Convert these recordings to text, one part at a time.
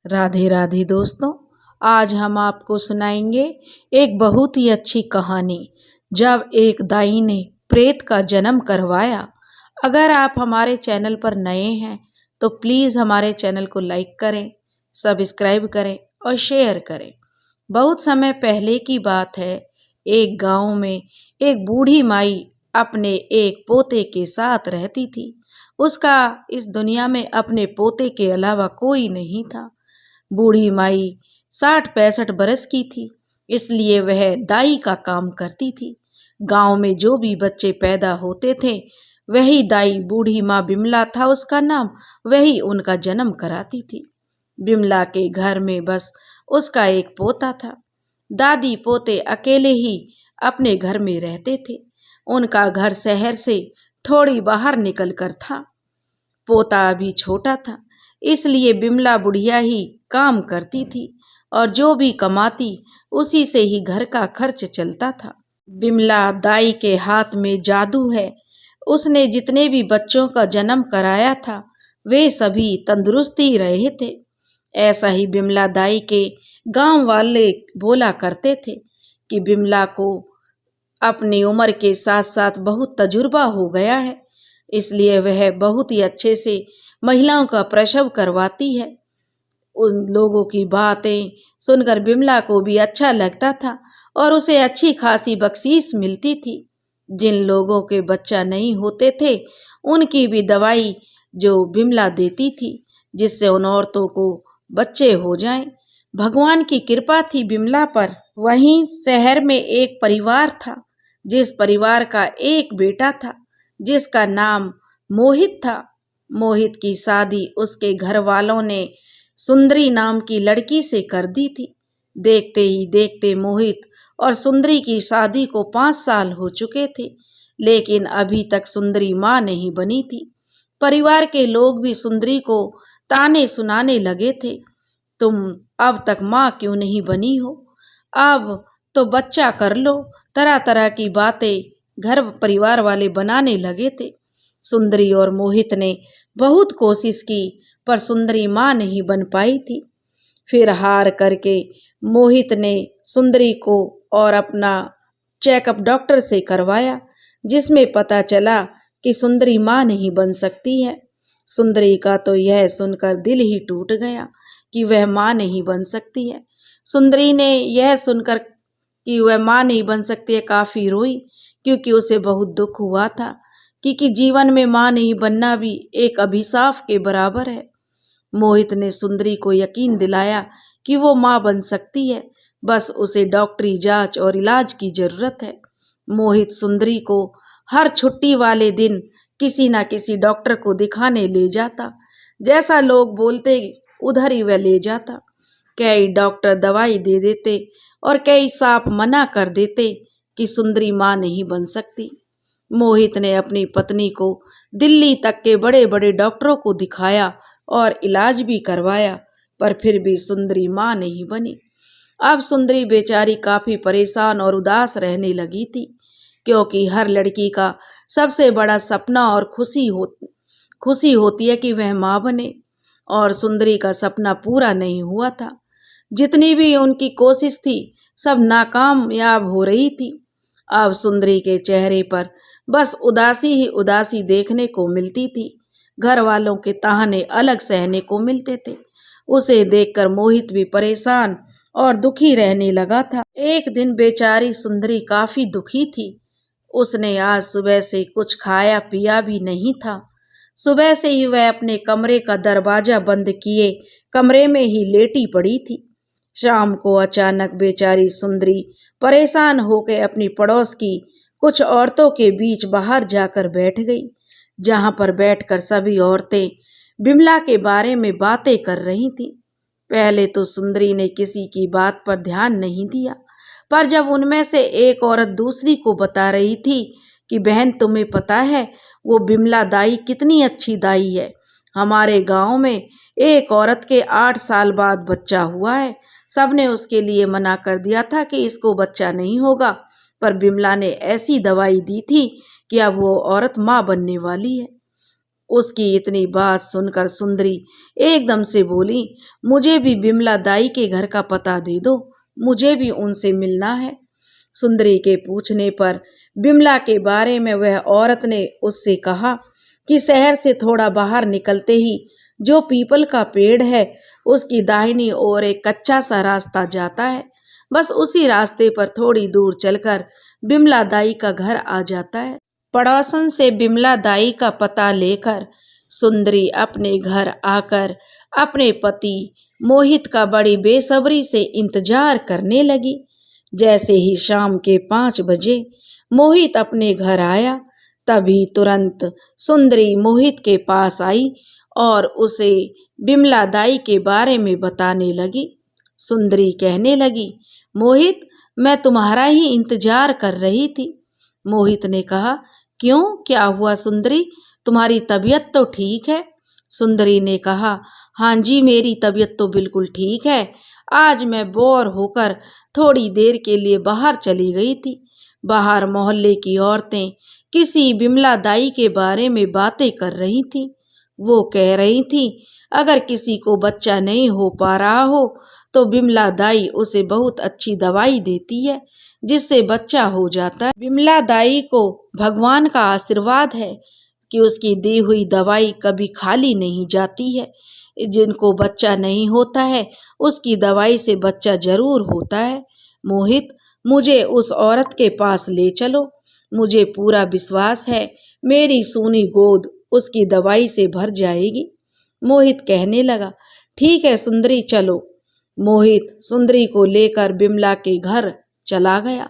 राधे राधे दोस्तों, आज हम आपको सुनाएंगे एक बहुत ही अच्छी कहानी। जब एक दाई ने प्रेत का जन्म करवाया। अगर आप हमारे चैनल पर नए हैं तो प्लीज़ हमारे चैनल को लाइक करें, सब्सक्राइब करें और शेयर करें। बहुत समय पहले की बात है। एक गांव में एक बूढ़ी माई अपने एक पोते के साथ रहती थी। उसका इस दुनिया में अपने पोते के अलावा कोई नहीं था। बूढ़ी माई 60-65 बरस की थी, इसलिए वह दाई का काम करती थी। गांव में जो भी बच्चे पैदा होते थे, वही दाई, बूढ़ी माँ बिमला था उसका नाम, वही उनका जन्म कराती थी। बिमला के घर में बस उसका एक पोता था। दादी पोते अकेले ही अपने घर में रहते थे। उनका घर शहर से थोड़ी बाहर निकल कर था। पोता अभी छोटा था, इसलिए बिमला बुढ़िया ही काम करती थी और जो भी कमाती उसी से ही घर का खर्च चलता था। बिमला दाई के हाथ में जादू है। उसने जितने भी बच्चों का जन्म कराया था वे सभी तंदुरुस्त ही रहे थे। ऐसा ही बिमला दाई के गांव वाले बोला करते थे कि बिमला को अपनी उम्र के साथ साथ बहुत तजुर्बा हो गया है, इसलिए वह बहुत ही अच्छे से महिलाओं का प्रसव करवाती है। उन लोगों की बातें सुनकर बिमला को भी अच्छा लगता था और उसे अच्छी खासी बख्शीश मिलती थी। जिन लोगों के बच्चा नहीं होते थे उनकी भी दवाई जो बिमला देती थी, जिससे उन औरतों को बच्चे हो जाएं। भगवान की कृपा थी बिमला पर। वहीं शहर में एक परिवार था, जिस परिवार का एक बेटा था जिसका नाम मोहित था। मोहित की शादी उसके घर वालों ने सुंदरी नाम की लड़की से कर दी थी। देखते ही देखते मोहित और सुंदरी की शादी को 5 साल हो चुके थे, लेकिन अभी तक सुंदरी माँ नहीं बनी थी। परिवार के लोग भी सुंदरी को ताने सुनाने लगे थे, तुम अब तक माँ क्यों नहीं बनी हो, अब तो बच्चा कर लो। तरह तरह की बातें घर परिवार वाले बनाने लगे थे। सुंदरी और मोहित ने बहुत कोशिश की पर सुंदरी माँ नहीं बन पाई थी। फिर हार करके मोहित ने सुंदरी को और अपना चेकअप डॉक्टर से करवाया, जिसमें पता चला कि सुंदरी माँ नहीं बन सकती है। सुंदरी का तो यह सुनकर दिल ही टूट गया कि वह माँ नहीं बन सकती है। सुंदरी ने यह सुनकर कि वह माँ नहीं बन सकती है काफ़ी रोई, क्योंकि उसे बहुत दुख हुआ था, क्योंकि जीवन में माँ नहीं बनना भी एक अभिशाप के बराबर है। मोहित ने सुंदरी को यकीन दिलाया कि वो माँ बन सकती है, बस उसे डॉक्टरी जांच और इलाज की जरूरत है। मोहित सुंदरी को हर छुट्टी वाले दिन किसी न किसी डॉक्टर को दिखाने ले जाता। जैसा लोग बोलते उधर ही वह ले जाता। कई डॉक्टर दवाई दे देते और कई साफ मना कर देते कि सुंदरी माँ नहीं बन सकती। मोहित ने अपनी पत्नी को दिल्ली तक के बड़े बड़े डॉक्टरों को दिखाया और इलाज भी करवाया, पर फिर भी सुंदरी माँ नहीं बनी। अब सुंदरी बेचारी काफ़ी परेशान और उदास रहने लगी थी, क्योंकि हर लड़की का सबसे बड़ा सपना और खुशी होती है कि वह माँ बने, और सुंदरी का सपना पूरा नहीं हुआ था। जितनी भी उनकी कोशिश थी सब नाकामयाब हो रही थी। अब सुंदरी के चेहरे पर बस उदासी ही उदासी देखने को मिलती थी। घर वालों के ताने अलग सहने को मिलते थे। उसे देखकर मोहित भी परेशान और दुखी रहने लगा था। एक दिन बेचारी सुंदरी काफी दुखी थी। उसने आज सुबह से कुछ खाया पिया भी नहीं था। सुबह से ही वह अपने कमरे का दरवाजा बंद किए कमरे में ही लेटी पड़ी थी। शाम को अचानक बेचारी सुंदरी परेशान होकर अपनी पड़ोस की कुछ औरतों के बीच बाहर जाकर बैठ गई, जहां पर बैठकर सभी औरतें बिमला के बारे में बातें कर रही थीं। पहले तो सुंदरी ने किसी की बात पर ध्यान नहीं दिया, पर जब उनमें से एक औरत दूसरी को बता रही थी कि बहन तुम्हें पता है वो बिमला दाई कितनी अच्छी दाई है, हमारे गांव में एक औरत के 8 साल बाद बच्चा हुआ है, सबने उसके लिए मना कर दिया था कि इसको बच्चा नहीं होगा, पर बिमला ने ऐसी दवाई दी थी कि अब वो औरत माँ बनने वाली है। उसकी इतनी बात सुनकर सुंदरी एकदम से बोली, मुझे भी बिमला दाई के घर का पता दे दो, मुझे भी उनसे मिलना है। सुंदरी के पूछने पर बिमला के बारे में वह औरत ने उससे कहा कि शहर से थोड़ा बाहर निकलते ही जो पीपल का पेड़ है उसकी दाहिनी ओर एक कच्चा सा रास्ता जाता है। बस उसी रास्ते पर थोड़ी दूर चलकर बिमला दाई का घर आ जाता है। पड़ोसन से बिमला दाई का पता लेकर सुंदरी अपने घर आकर अपने पति मोहित का बड़ी बेसब्री से इंतजार करने लगी। जैसे ही शाम के 5 बजे मोहित अपने घर आया, तभी तुरंत सुंदरी मोहित के पास आई और उसे बिमला दाई के बारे में बताने लगी। सुंदरी कहने लगी, मोहित, मैं तुम्हारा ही इंतजार कर रही थी। मोहित ने कहा, क्यों, क्या हुआ सुंदरी, तुम्हारी तबीयत तो ठीक है? सुंदरी ने कहा, हाँ जी, मेरी तबीयत तो बिल्कुल ठीक है। आज मैं बोर होकर थोड़ी देर के लिए बाहर चली गई थी। बाहर मोहल्ले की औरतें किसी बिमला दाई के बारे में बातें कर रही थीं। वो कह रही थी, अगर किसी को बच्चा नहीं हो पा रहा हो तो बिमला दाई उसे बहुत अच्छी दवाई देती है जिससे बच्चा हो जाता है। बिमला दाई को भगवान का आशीर्वाद है कि उसकी दी हुई दवाई कभी खाली नहीं जाती है। जिनको बच्चा नहीं होता है उसकी दवाई से बच्चा जरूर होता है। मोहित, मुझे उस औरत के पास ले चलो, मुझे पूरा विश्वास है मेरी सूनी गोद उसकी दवाई से भर जाएगी। मोहित कहने लगा, ठीक है सुंदरी, चलो। मोहित सुंदरी को लेकर बिमला के घर चला गया।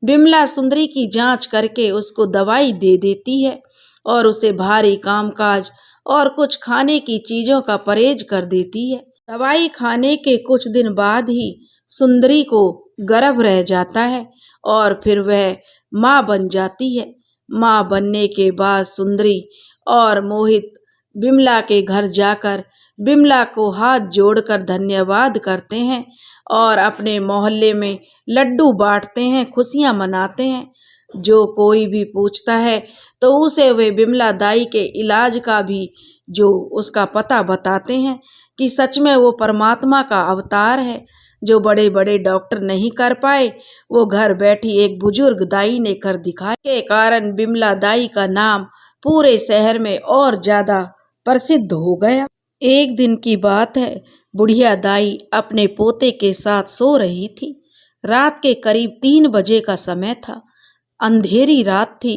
बिमला सुंदरी की जांच करके उसको दवाई दे देती है और उसे भारी कामकाज और कुछ खाने की चीजों का परहेज कर देती है। दवाई खाने के कुछ दिन बाद ही सुंदरी को गर्भ रह जाता है और फिर वह माँ बन जाती है। माँ बनने के बाद सुंदरी और मोहित बिमला के घर जाकर बिमला को हाथ जोड़कर धन्यवाद करते हैं और अपने मोहल्ले में लड्डू बांटते हैं, खुशियां मनाते हैं। जो कोई भी पूछता है तो उसे वे बिमला दाई के इलाज का भी जो उसका पता बताते हैं कि सच में वो परमात्मा का अवतार है। जो बड़े बड़े डॉक्टर नहीं कर पाए वो घर बैठी एक बुजुर्ग दाई ने कर दिखाया। के कारण बिमला दाई का नाम पूरे शहर में और ज्यादा प्रसिद्ध हो गया। एक दिन की बात है, बुढ़िया दाई अपने पोते के साथ सो रही थी। रात के करीब 3 बजे का समय था। अंधेरी रात थी,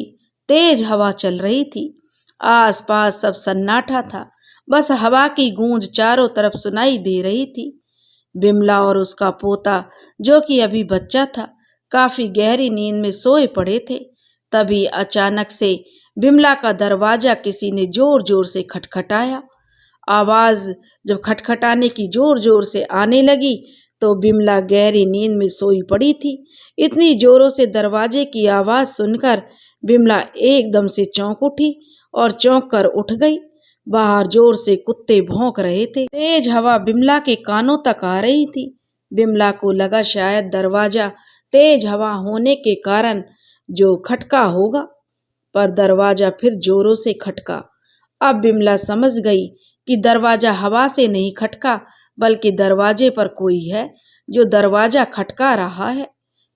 तेज हवा चल रही थी। आसपास सब सन्नाटा था, बस हवा की गूंज चारों तरफ सुनाई दे रही थी। बिमला और उसका पोता, जो कि अभी बच्चा था, काफी गहरी नींद में सोए पड़े थे। तभी अचानक से बिमला का दरवाजा किसी ने जोर जोर से खटखटाया। आवाज जब खटखटाने की जोर जोर से आने लगी तो बिमला गहरी नींद में सोई पड़ी थी। इतनी जोरों से दरवाजे की आवाज सुनकर बिमला एकदम से चौंक उठी और चौंक कर उठ गई। बाहर जोर से कुत्ते भौंक रहे थे। तेज हवा बिमला के कानों तक आ रही थी। बिमला को लगा शायद दरवाजा तेज हवा होने के कारण जो खटका होगा, पर दरवाजा फिर जोरों से खटका। अब बिमला समझ गई कि दरवाजा हवा से नहीं खटका बल्कि दरवाजे पर कोई है जो दरवाजा खटका रहा है।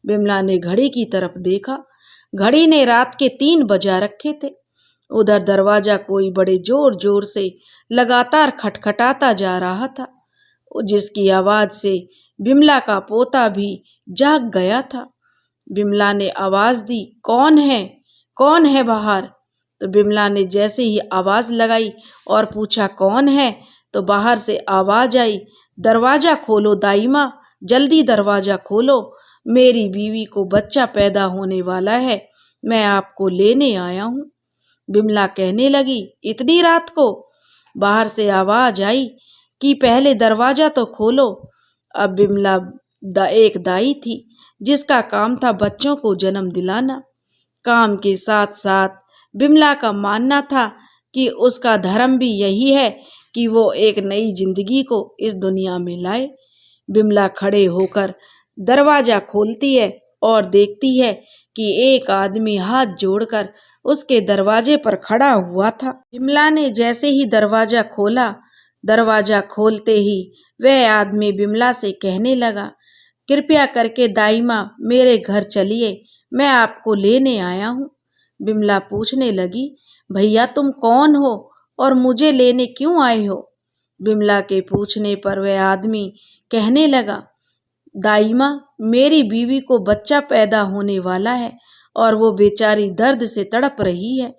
बिमला ने घड़ी की तरफ देखा। घड़ी ने रात के 3 बजा रखे थे। उधर दरवाजा कोई बड़े जोर जोर से लगातार खटखटाता जा रहा था, जिसकी आवाज से बिमला का पोता भी जाग गया था। बिमला ने आवाज दी, कौन है, कौन है बाहर? तो बिमला ने जैसे ही आवाज लगाई और पूछा कौन है, तो बाहर से आवाज आई, दरवाजा खोलो दाई माँ, जल्दी दरवाजा खोलो, मेरी बीवी को बच्चा पैदा होने वाला है, मैं आपको लेने आया हूँ। बिमला कहने लगी, इतनी रात को? बाहर से आवाज आई कि पहले दरवाजा तो खोलो। अब बिमला एक दाई थी जिसका काम था बच्चों को जन्म दिलाना। काम के साथ साथ बिमला का मानना था कि उसका धर्म भी यही है कि वो एक नई जिंदगी को इस दुनिया में लाए। बिमला खड़े होकर दरवाजा खोलती है और देखती है कि एक आदमी हाथ जोड़कर उसके दरवाजे पर खड़ा हुआ था। बिमला ने जैसे ही दरवाजा खोला, दरवाजा खोलते ही वह आदमी बिमला से कहने लगा, कृपया करके दाई माँ मेरे घर चलिए, मैं आपको लेने आया हूँ। बिमला पूछने लगी, भैया तुम कौन हो और मुझे लेने क्यों आए हो? बिमला के पूछने पर वह आदमी कहने लगा, दाई माँ मेरी बीवी को बच्चा पैदा होने वाला है और वो बेचारी दर्द से तड़प रही है,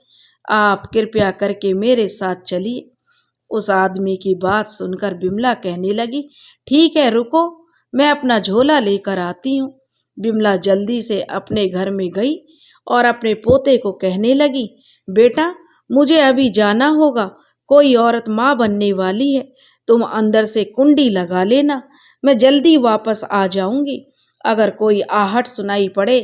आप कृपया करके मेरे साथ चलिए। उस आदमी की बात सुनकर बिमला कहने लगी, ठीक है रुको, मैं अपना झोला लेकर आती हूँ। बिमला जल्दी से अपने घर में गई और अपने पोते को कहने लगी, बेटा मुझे अभी जाना होगा, कोई औरत माँ बनने वाली है, तुम अंदर से कुंडी लगा लेना, मैं जल्दी वापस आ जाऊंगी। अगर कोई आहट सुनाई पड़े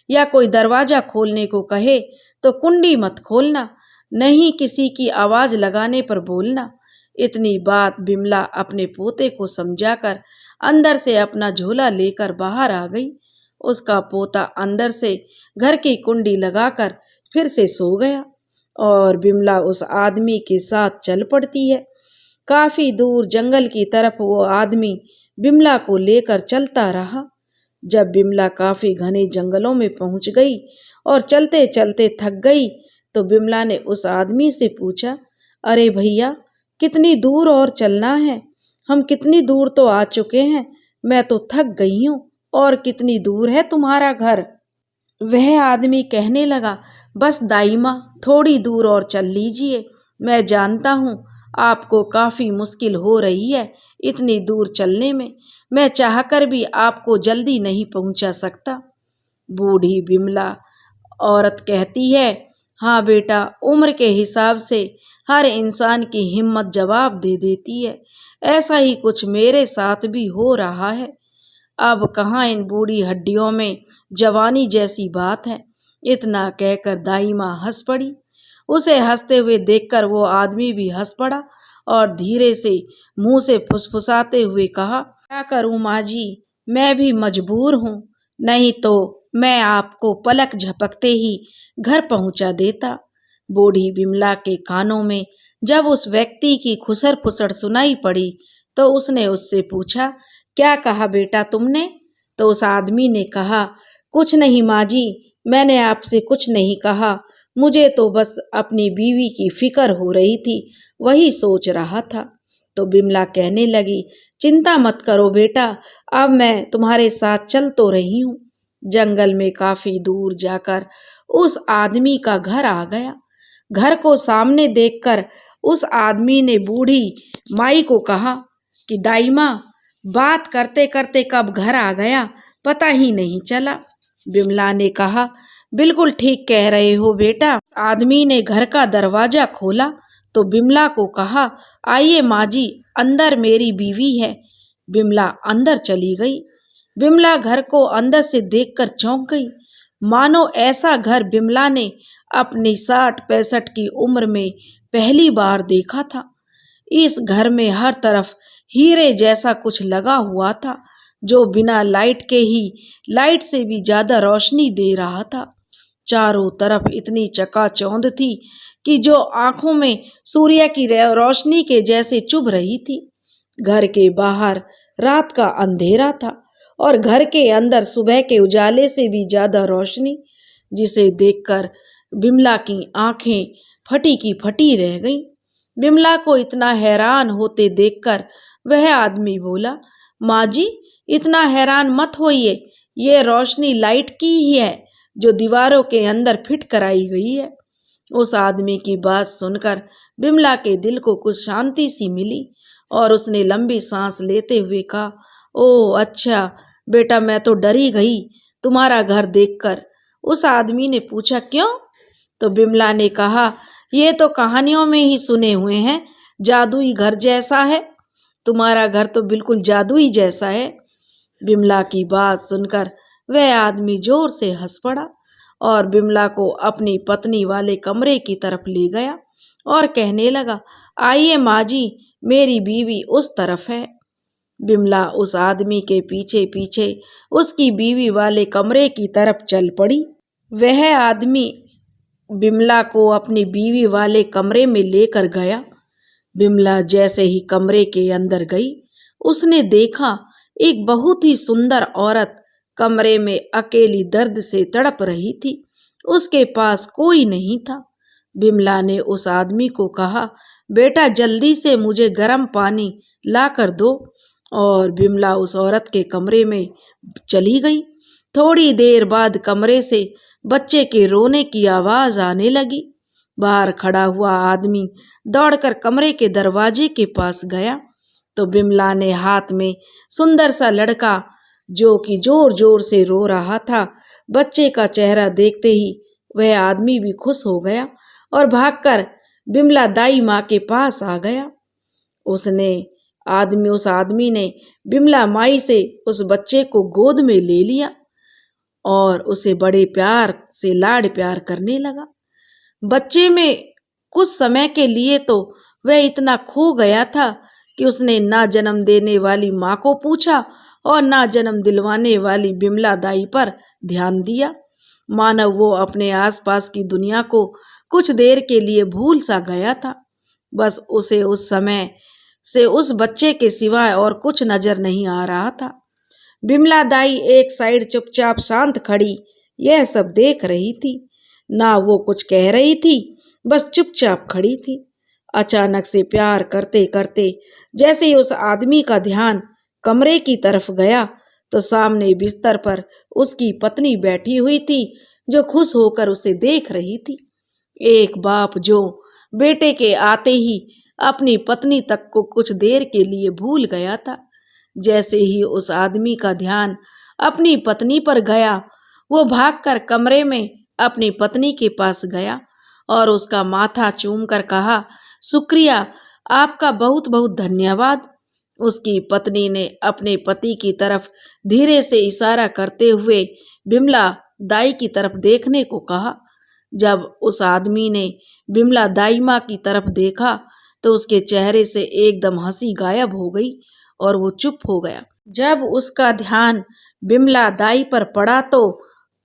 या कोई दरवाजा खोलने को कहे तो कुंडी मत खोलना, नहीं किसी की आवाज लगाने पर बोलना। इतनी बात बिमला अपने पोते को समझाकर अंदर से अपना झोला लेकर बाहर आ गई। उसका पोता अंदर से घर की कुंडी लगाकर फिर से सो गया और बिमला उस आदमी के साथ चल पड़ती है। काफी दूर जंगल की तरफ वो आदमी बिमला को लेकर चलता रहा। जब बिमला काफी घने जंगलों में पहुंच गई और चलते चलते थक गई तो बिमला ने उस आदमी से पूछा, अरे भैया कितनी दूर और चलना है? हम कितनी दूर तो आ चुके हैं, मैं तो थक गई हूँ। और कितनी दूर है तुम्हारा घर? वह आदमी कहने लगा, बस दाई माँ थोड़ी दूर और चल लीजिए, मैं जानता हूँ आपको काफ़ी मुश्किल हो रही है इतनी दूर चलने में, मैं चाहकर भी आपको जल्दी नहीं पहुँचा सकता। बूढ़ी बिमला औरत कहती है, हाँ बेटा, उम्र के हिसाब से हर इंसान की हिम्मत जवाब दे देती है, ऐसा ही कुछ मेरे साथ भी हो रहा है। अब कहाँ इन बूढ़ी हड्डियों में जवानी जैसी बात है। इतना कहकर दाई माँ हंस पड़ी। उसे हंसते हुए देखकर वो आदमी भी हंस पड़ा और धीरे से मुंह से फुसफुसाते हुए कहा, क्या करूं माँ जी, मैं भी मजबूर हूँ, नहीं तो मैं आपको पलक झपकते ही घर पहुंचा देता। बूढ़ी बिमला के कानों में जब उस व्यक्ति की खुसर फुसर सुनाई पड़ी तो उसने उससे पूछा, क्या कहा बेटा तुमने? तो उस आदमी ने कहा, कुछ नहीं माँ जी, मैंने आपसे कुछ नहीं कहा, मुझे तो बस अपनी बीवी की फिक्र हो रही थी, वही सोच रहा था। तो बिमला कहने लगी, चिंता मत करो बेटा, अब मैं तुम्हारे साथ चल तो रही हूँ। जंगल में काफी दूर जाकर उस आदमी का घर आ गया। घर को सामने देखकर उस आदमी ने बूढ़ी माई को कहा कि दाई माँ, बात करते करते कब घर आ गया पता ही नहीं चला। बिमला ने कहा, बिल्कुल ठीक कह रहे हो बेटा। आदमी ने घर का दरवाजा खोला तो बिमला को कहा, आइए माँ जी, अंदर मेरी बीवी है। बिमला अंदर चली गई। बिमला घर को अंदर से देखकर चौंक गई, मानो ऐसा घर बिमला ने अपनी 60-65 की उम्र में पहली बार देखा था। इस घर में हर तरफ हीरे जैसा कुछ लगा हुआ था, जो बिना लाइट के ही लाइट से भी ज्यादा रोशनी दे रहा था। चारों तरफ इतनी चकाचौंध थी कि जो आंखों में सूर्य की रोशनी के जैसे चुभ रही थी। घर के बाहर रात का अंधेरा था और घर के अंदर सुबह के उजाले से भी ज्यादा रोशनी, जिसे देखकर बिमला की आंखें फटी की फटी रह गईं। बिमला को इतना हैरान होते देखकर वह आदमी बोला, माँ जी इतना हैरान मत होइए, ये रोशनी लाइट की ही है जो दीवारों के अंदर फिट कराई गई है। उस आदमी की बात सुनकर बिमला के दिल को कुछ शांति सी मिली और उसने लंबी सांस लेते हुए कहा, ओह अच्छा बेटा, मैं तो डरी गई तुम्हारा घर देखकर। उस आदमी ने पूछा, क्यों? तो बिमला ने कहा, ये तो कहानियों में ही सुने हुए हैं, जादुई घर जैसा है, तुम्हारा घर तो बिल्कुल जादुई जैसा है। बिमला की बात सुनकर वह आदमी जोर से हंस पड़ा और बिमला को अपनी पत्नी वाले कमरे की तरफ ले गया और कहने लगा, आइए माँ जी, मेरी बीवी उस तरफ है। बिमला उस आदमी के पीछे पीछे उसकी बीवी वाले कमरे की तरफ चल पड़ी। वह आदमी बिमला को अपनी बीवी वाले कमरे में लेकर गया। बिमला जैसे ही कमरे के अंदर गई, उसने देखा एक बहुत ही सुंदर औरत कमरे में अकेली दर्द से तड़प रही थी। उसके पास कोई नहीं था। बिमला ने उस आदमी को कहा, बेटा जल्दी से मुझे गर्म पानी ला कर दो। और बिमला उस औरत के कमरे में चली गई। थोड़ी देर बाद कमरे से बच्चे के रोने की आवाज आने लगी। बाहर खड़ा हुआ आदमी दौड़कर कमरे के दरवाजे के पास गया तो बिमला ने हाथ में सुंदर सा लड़का जो कि जोर जोर से रो रहा था, बच्चे का चेहरा देखते ही वह आदमी भी खुश हो गया और भागकर बिमला दाई माँ के पास आ गया। उस आदमी ने बिमला माई से उस बच्चे को गोद में ले लिया और उसे बड़े प्यार से लाड प्यार करने लगा। बच्चे में कुछ समय के लिए तो वह इतना खो गया था कि उसने ना जन्म देने वाली माँ को पूछा और ना जन्म दिलवाने वाली बिमला दाई पर ध्यान दिया। मानो वो अपने आसपास की दुनिया को कुछ देर के लिए भूल सा गया था। बस उसे उस समय से उस बच्चे के सिवाय और कुछ नजर नहीं आ रहा था। बिमला दाई एक साइड चुपचाप शांत खड़ी यह सब देख रही थी। ना वो कुछ कह रही थी, बस चुपचाप खड़ी थी। अचानक से प्यार करते करते जैसे ही उस आदमी का ध्यान कमरे की तरफ गया तो सामने बिस्तर पर उसकी पत्नी बैठी हुई थी जो खुश होकर उसे देख रही थी। एक बाप जो बेटे के आते ही अपनी पत्नी तक को कुछ देर के लिए भूल गया था। जैसे ही उस आदमी का ध्यान अपनी पत्नी पर गया, वो भागकर कमरे में अपनी पत्नी के पास गया और उसका माथा चूमकर कहा, शुक्रिया, आपका बहुत बहुत धन्यवाद। उसकी पत्नी ने अपने पति की तरफ धीरे से इशारा करते हुए बिमला दाई की तरफ देखने को कहा। जब उस आदमी ने बिमला दाई माँ की तरफ देखा तो उसके चेहरे से एकदम हंसी गायब हो गई और वो चुप हो गया। जब उसका ध्यान बिमला दाई पर पड़ा तो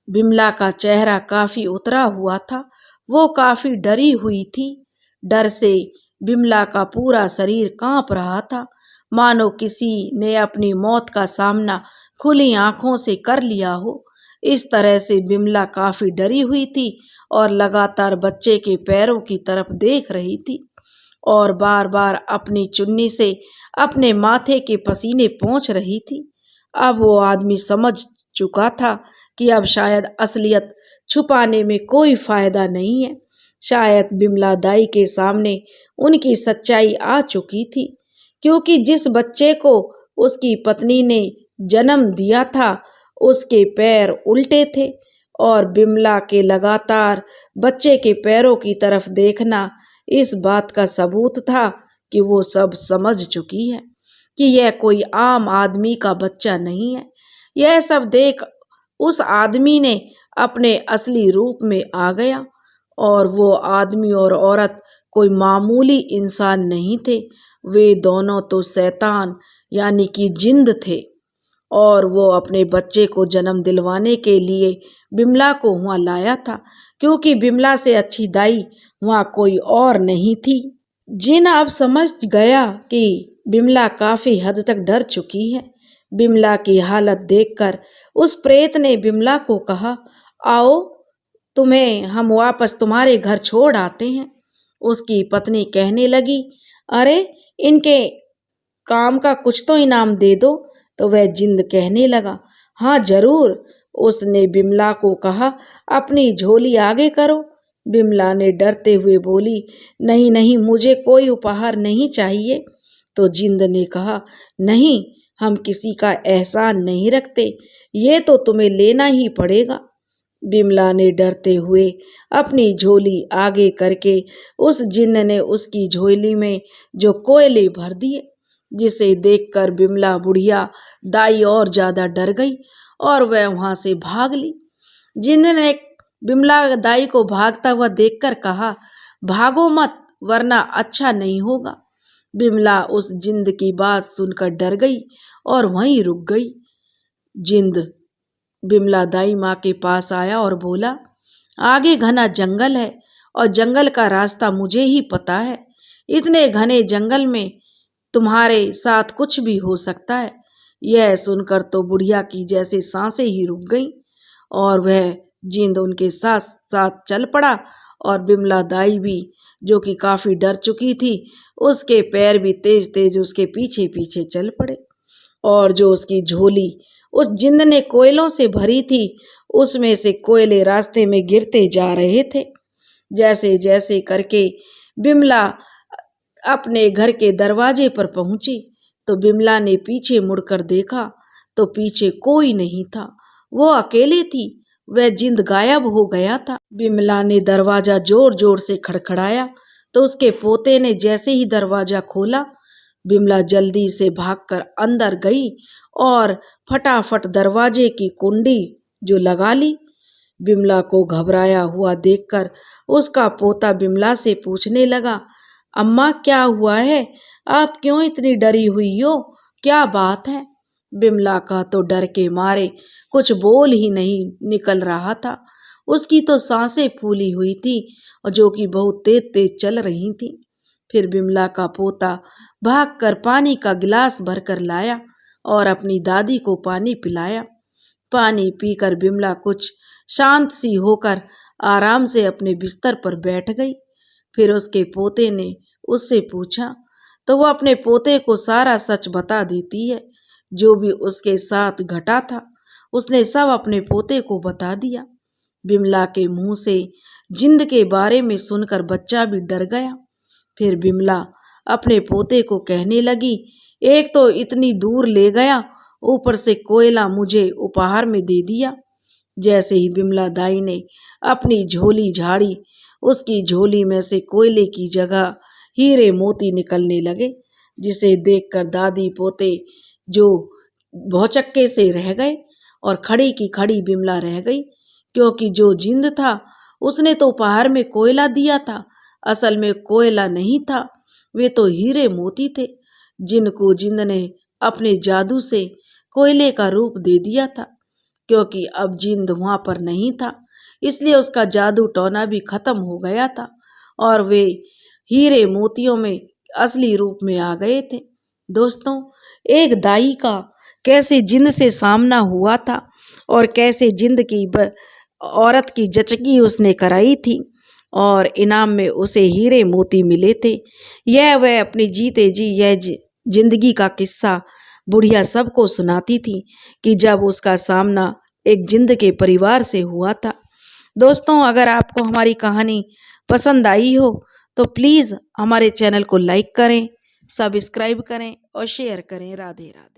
बिमला का चेहरा काफी उतरा हुआ था। वो काफी डरी हुई थी। डर से बिमला का पूरा शरीर कांप रहा था, मानो किसी ने अपनी मौत का सामना खुली आंखों से कर लिया हो। इस तरह से बिमला काफी डरी हुई थी और लगातार बच्चे के पैरों की तरफ देख रही थी और बार बार अपनी चुन्नी से अपने माथे के पसीने पोंछ रही थी। अब वो आदमी समझ चुका था कि अब शायद असलियत छुपाने में कोई फायदा नहीं है। शायद बिमला दाई के सामने उनकी सच्चाई आ चुकी थी, क्योंकि जिस बच्चे को उसकी पत्नी ने जन्म दिया था उसके पैर उल्टे थे और बिमला के लगातार बच्चे के पैरों की तरफ देखना इस बात का सबूत था कि वो सब समझ चुकी है कि यह कोई आम आदमी का बच्चा नहीं है। यह सब देख उस आदमी ने अपने असली रूप में आ गया और वो आदमी और औरत कोई मामूली इंसान नहीं थे। वे दोनों तो शैतान यानी कि जिन्न थे और वो अपने बच्चे को जन्म दिलवाने के लिए बिमला को वहाँ लाया था, क्योंकि बिमला से अच्छी दाई वहाँ कोई और नहीं थी। जिन्न अब समझ गया कि बिमला काफी हद तक डर चुकी है। बिमला की हालत देखकर उस प्रेत ने बिमला को कहा, आओ तुम्हें हम वापस तुम्हारे घर छोड़ आते हैं। उसकी पत्नी कहने लगी, अरे इनके काम का कुछ तो इनाम दे दो। तो वह जिंद कहने लगा, हाँ जरूर। उसने बिमला को कहा, अपनी झोली आगे करो। बिमला ने डरते हुए बोली, नहीं नहीं, मुझे कोई उपहार नहीं चाहिए। तो जिंद ने कहा, नहीं, हम किसी का एहसान नहीं रखते, ये तो तुम्हें लेना ही पड़ेगा। बिमला ने डरते हुए अपनी झोली आगे करके उस जिन्न ने उसकी झोली में जो कोयले भर दिए, जिसे देखकर बिमला बुढ़िया दाई और ज्यादा डर गई और वह वहां से भाग ली। जिन्न ने बिमला दाई को भागता हुआ देखकर कहा, भागो मत वरना अच्छा नहीं होगा। बिमला उस जिंद की बात सुनकर डर गई और वहीं रुक गई। जिंद बिमला दाई माँ के पास आया और बोला, आगे घना जंगल है और जंगल का रास्ता मुझे ही पता है। इतने घने जंगल में तुम्हारे साथ कुछ भी हो सकता है। यह सुनकर तो बुढ़िया की जैसे सांसें ही रुक गईं और वह जिंद उनके साथ साथ चल पड़ा। और बिमला दाई भी, जो कि काफी डर चुकी थी, उसके पैर भी तेज तेज उसके पीछे पीछे चल पड़े। और जो उसकी झोली उस जिंद ने कोयलों से भरी थी, उसमें से कोयले रास्ते में गिरते जा रहे थे। जैसे जैसे करके बिमला अपने घर के दरवाजे पर पहुंची तो बिमला ने पीछे मुड़कर देखा तो पीछे कोई नहीं था। वो अकेले थी। वह जिंद गायब हो गया था। बिमला ने दरवाजा जोर जोर से खड़खड़ाया तो उसके पोते ने जैसे ही दरवाजा खोला, बिमला जल्दी से भागकर अंदर गई और फटाफट दरवाजे की कुंडी जो लगा ली। बिमला को घबराया हुआ देखकर उसका पोता बिमला से पूछने लगा, अम्मा क्या हुआ है? आप क्यों इतनी डरी हुई हो? क्या बात है? बिमला का तो डर के मारे कुछ बोल ही नहीं निकल रहा था। उसकी तो सांसें फूली हुई थी और जो कि बहुत तेज तेज चल रही थी। फिर बिमला का पोता भागकर पानी का गिलास भरकर लाया और अपनी दादी को पानी पिलाया। पानी पीकर बिमला कुछ शांत सी होकर आराम से अपने बिस्तर पर बैठ गई। फिर उसके पोते ने उससे पूछा तो वो अपने पोते को सारा सच बता देती है। जो भी उसके साथ घटा था उसने सब अपने पोते को बता दिया। बिमला के मुंह से जिंद के बारे में सुनकर बच्चा भी डर गया। फिर बिमला अपने पोते को कहने लगी, एक तो इतनी दूर ले गया, ऊपर से कोयला मुझे उपहार में दे दिया। जैसे ही बिमला दाई ने अपनी झोली झाड़ी, उसकी झोली में से कोयले की जगह हीरे मोती निकलने लगे, जिसे देखकर दादी पोते जो भौचक्के से रह गए और खड़ी की खड़ी बिमला रह गई। क्योंकि जो जिंद था उसने तो उपहार में कोयला दिया था, असल में कोयला नहीं था, वे तो हीरे मोती थे जिनको जिंद ने अपने जादू से कोयले का रूप दे दिया था। क्योंकि अब जिंद वहां पर नहीं था, इसलिए उसका जादू टोना भी खत्म हो गया था और वे हीरे मोतियों में असली रूप में आ गए थे। दोस्तों, एक दाई का कैसे जिंद से सामना हुआ था और कैसे जिंद की औरत की जचगी उसने कराई थी और इनाम में उसे हीरे मोती मिले थे, यह वह अपनी जीते जी यह जिंदगी का किस्सा बुढ़िया सबको सुनाती थी कि जब उसका सामना एक जिंद के परिवार से हुआ था। दोस्तों, अगर आपको हमारी कहानी पसंद आई हो तो प्लीज़ हमारे चैनल को लाइक करें, सब्सक्राइब करें और शेयर करें। राधे राधे।